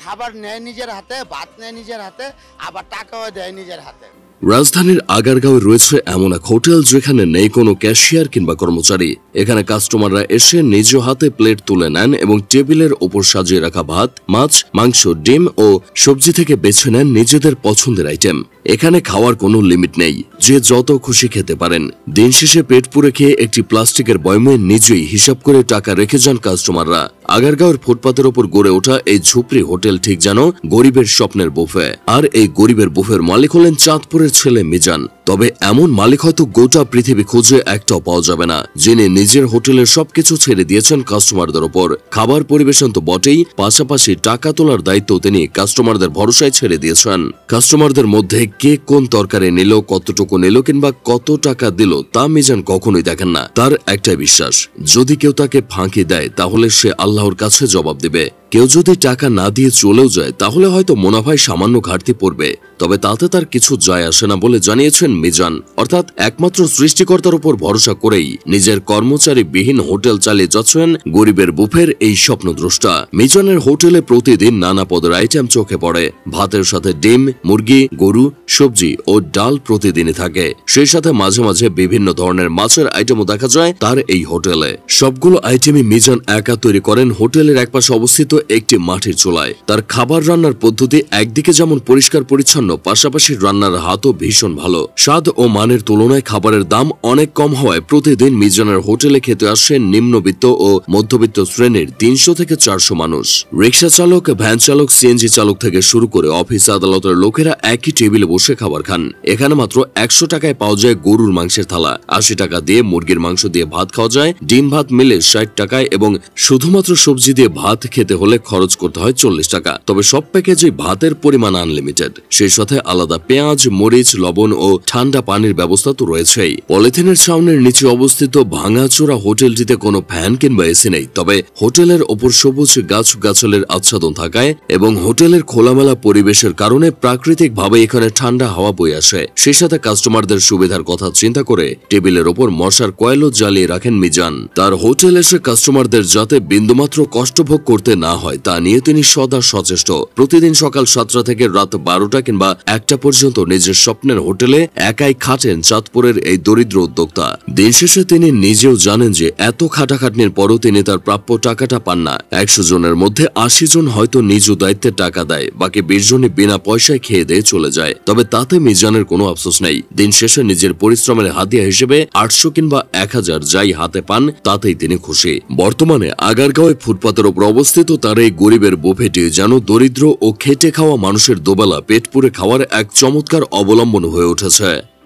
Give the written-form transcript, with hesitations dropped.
খাবার নেয় নিজের হাতে, ভাত নেয় নিজের হাতে, আবার টাকাও দেয় নিজের হাতে। রাজধানীর আগারগাঁওয়ে রয়েছে এমন এক হোটেল যেখানে নেই কোনো ক্যাশিয়ার কিংবা কর্মচারী। এখানে কাস্টমাররা এসে নিজ হাতে প্লেট তুলে নেন এবং টেবিলের ওপর সাজিয়ে রাখা ভাত, মাছ, মাংস, ডিম ও সবজি থেকে বেছে নেন নিজেদের পছন্দের আইটেম। এখানে খাওয়ার কোনো লিমিট নেই, যে যত খুশি খেতে পারেন। দিন শেষে পেট পুরে খেয়ে একটি প্লাস্টিকের বয়মে নিজেই হিসাব করে টাকা রেখে যান কাস্টমাররা। আগারগাঁওয়ের ফুটপাতের ওপর গড়ে ওঠা এই ঝুপড়ি হোটেল ঠিক যেন গরিবের স্বপ্নের বুফে। আর এই গরিবের বুফের মালিক হলেন চাঁদপুরের ছেলে মিজান। তবে এমন মালিক হয়তো গোটা পৃথিবী খুঁজে একটাও পাওয়া যাবে না, যিনি নিজের হোটেলের সবকিছু ছেড়ে দিয়েছেন কাস্টমারদের ওপর। খাবার পরিবেশন তো বটেই, পাশাপাশি টাকা তোলার দায়িত্ব তিনি কাস্টমারদের ভরসায় ছেড়ে দিয়েছেন। কাস্টমারদের মধ্যে কে কোন তরকারি নিল, কতটুকু নিল কিংবা কত টাকা দিল তা মিজান কখনোই দেখেন না। তার একটাই বিশ্বাস, যদি কেউ তাকে ফাঁকি দেয় তাহলে সে আল্লাহর কাছে জবাব দিবে। কেউ যদি টাকা না দিয়ে চলেও যায় তাহলে হয়তো মুনাফায় সামান্য ঘাটতি পড়বে, তবে তাতে তার কিছু যায় আসে না বলে জানিয়েছেন মিজান। অর্থাৎ একমাত্র সৃষ্টিকর্তার উপর ভরসা করেই নিজের কর্মচারী বিহীন হোটেল চালিয়ে যাচ্ছেন গরিবের বুফের এই স্বপ্নদ্রষ্টা। মিজানের হোটেলে প্রতিদিন নানা পদের আইটেম চোখে পড়ে। ভাতের সাথে ডিম, মুরগি, গরু, সবজি ও ডাল প্রতিদিনই থাকে। সেই সাথে মাঝে মাঝে বিভিন্ন ধরনের মাছের আইটেমও দেখা যায় তার এই হোটেলে। সবগুলো আইটেমই মিজান একা তৈরি করেন হোটেলের একপাশে অবস্থিত একটি মাটির চুলায়। তার খাবার রান্নার পদ্ধতি একদিকে যেমন পরিষ্কার পরিচ্ছন্ন, পাশাপাশি রান্নার হাতও ভীষণ ভালো। স্বাদ ও মানের তুলনায় খাবারের দাম অনেক কম হওয়ায় প্রতিদিন মিজানের হোটেলে খেতে আসেন নিম্নবিত্ত ও মধ্যবিত্ত শ্রেণীর 300 থেকে 400 মানুষ। রিক্সা চালক, ভ্যান চালক, সিএনজি চালক থেকে শুরু করে অফিস আদালতের লোকেরা একই টেবিলে বসে খাবার খান। এখানে মাত্র 100 টাকায় পাওয়া যায় গরুর মাংসের থালা, 80 টাকা দিয়ে মুরগির মাংস দিয়ে ভাত খাওয়া যায়, ডিম ভাত মিলে 60 টাকায় এবং শুধুমাত্র সবজি দিয়ে ভাত খেতে হলে খরচ করতে হয় 40 টাকা। তবে সব প্যাকেজে ভাতের পরিমাণ আনলিমিটেড, সেই সাথে আলাদা পেঁয়াজ, মরিচ, লবণ ও ঠান্ডা পানির ব্যবস্থা তো রয়েছেই। পলিথিনের ছাউনির নিচে অবস্থিত ভাঙাচোরা হোটেলটিতে কোনো ফ্যান কিংবা এসি নেই, তবে হোটেলের ওপর সবুজ গাছগাছালির আচ্ছাদন থাকায় এবং হোটেলের খোলামেলা পরিবেশের কারণে প্রাকৃতিক ভাবে এখানে ঠান্ডা হাওয়া বয়ে আসে। সেই সাথে কাস্টমারদের সুবিধার কথা চিন্তা করে টেবিলের ওপর মশার কয়েলও জ্বালিয়ে রাখেন মিজান। তার হোটেল এসে কাস্টমারদের যাতে বিন্দুমাত্র কষ্ট ভোগ করতে না হয় তা নিয়ে তিনি সদা সচেষ্ট। প্রতিদিন সকাল 7টা থেকে রাত 12টা কিংবা 1টা পর্যন্ত নিজের স্বপ্নের হোটেলে একাই খাটেন চাঁদপুরের এই দরিদ্র উদ্যোক্তা। দিন শেষে তিনি নিজেও জানেন যে এত খাটাখাটনির পরও তিনি তার প্রাপ্য টাকাটা পান না। 100 জনের মধ্যে 80 জন হয়তো নিজ দায়িত্বে টাকা দেয়, বাকি 20 জনই বিনা পয়সায় খেয়ে দিয়ে চলে যায়। তবে তাতে মিজানের কোনো আফসোস নেই। দিন শেষে নিজের পরিশ্রমের হাতিয়া হিসেবে 800 কিংবা 1000 যাই হাতে পান তাতেই তিনি খুশি। বর্তমানে আগারগাঁওয়ে ফুটপাতের ওপর অবস্থিত তার এই গরিবের বুফেটি যেন দরিদ্র ও খেটে খাওয়া মানুষের দোবেলা পেট পুরে খাওয়ার এক চমৎকার অবলম্বন হয়ে উঠেছে।